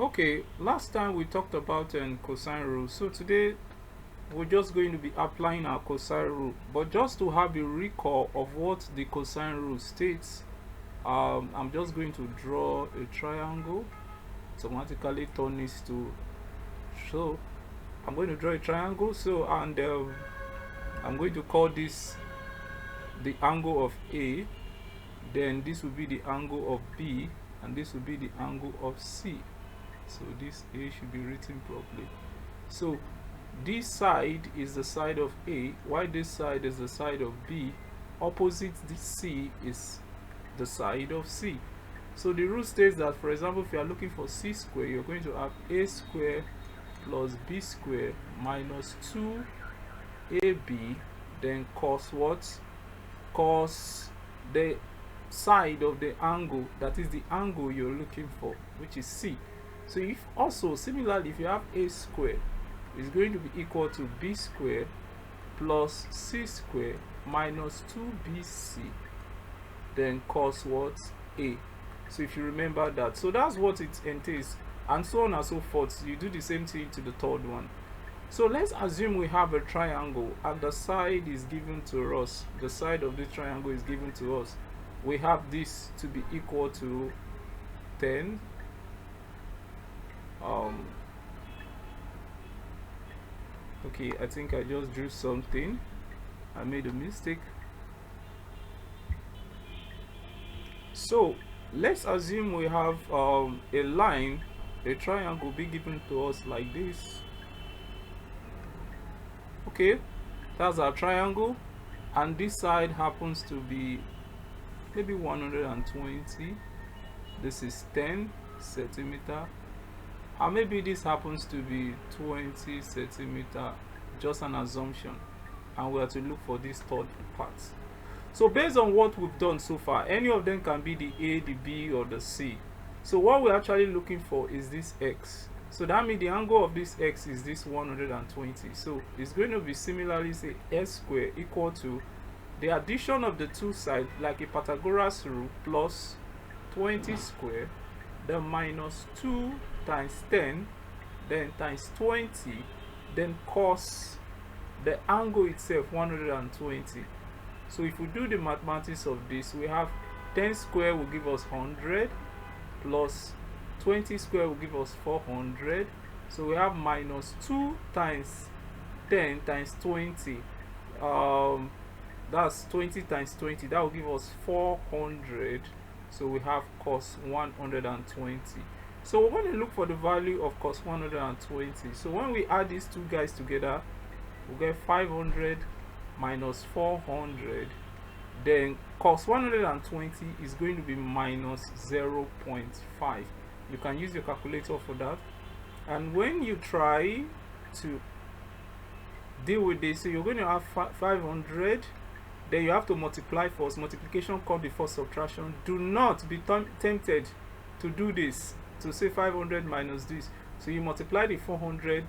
Okay, last time we talked about cosine rule. So today we're just going to be applying our cosine rule. But just to have a recall of what the cosine rule states, I'm just going to draw a triangle. Automatically turn this to, so I'm going to draw a triangle. So I'm going to call this the angle of A. Then this will be the angle of B, and this will be the angle of C. So this A should be written properly. So this side is the side of A, while this side is the side of B. Opposite the C is the side of C. So the rule states that, for example, if you are looking for C square, you're going to have A square plus B square minus 2AB, then cos what? Cos the side of the angle, that is the angle you're looking for, which is C. So if also similarly, if you have A square, it's going to be equal to B square plus C square minus 2BC, then cos what? A. So if you remember that, so that's what it entails, and so on and so forth. You do the same thing to the third one. So let's assume we have a triangle and the side is given to us. The side of the triangle is given to us. We have this to be equal to 10. Okay, I think I just drew something. I made a mistake. So let's assume we have a line, a triangle be given to us like this. Okay, that's our triangle, and this side happens to be maybe 120. This is 10 centimeter, and maybe this happens to be 20 centimeter, just an assumption, and we have to look for this third part. So based on what we've done so far, any of them can be the A, the B, or the C. So what we're actually looking for is this X. So that means the angle of this X is this 120. So it's going to be similarly, say, S square equal to the addition of the two sides, like a Pythagoras rule, plus 20 square, then minus 2 times 10, then times 20, then cos the angle itself 120. So if we do the mathematics of this, we have 10 square will give us 100, plus 20 square will give us 400. So we have minus 2 times 10 times 20. That's 20 times 20. That will give us 400. So we have cos 120. So we're going to look for the value of cos 120. So when we add these two guys together, we get 500 minus 400. Then cos 120 is going to be minus 0.5. You can use your calculator for that. And when you try to deal with this, so you're going to have 500, then you have to multiply first. Multiplication comes before subtraction. Do not be tempted to do this, to say 500 minus this. So you multiply the 400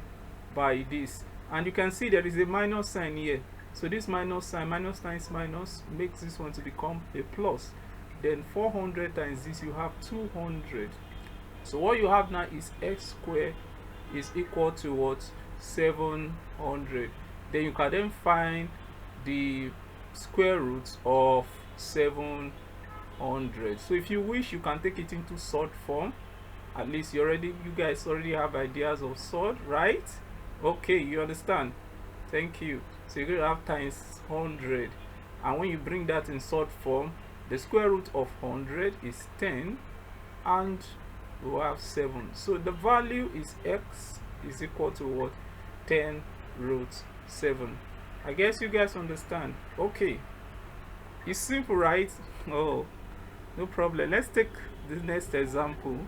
by this, and you can see there is a minus sign here. So this minus sign, minus times minus, makes this one to become a plus. Then 400 times this, you have 200. So what you have now is X squared is equal to what? 700. Then you can then find the square root of 700. So if you wish, you can take it into surd form. At least you guys already have ideas of surd, right? Okay, you understand. Thank you. So you're going to have times 100, and when you bring that in surd form, the square root of 100 is 10, and we have 7. So the value is X is equal to what? 10 root 7. I guess you guys understand. Okay, it's simple, right? Oh, no problem. Let's take the next example.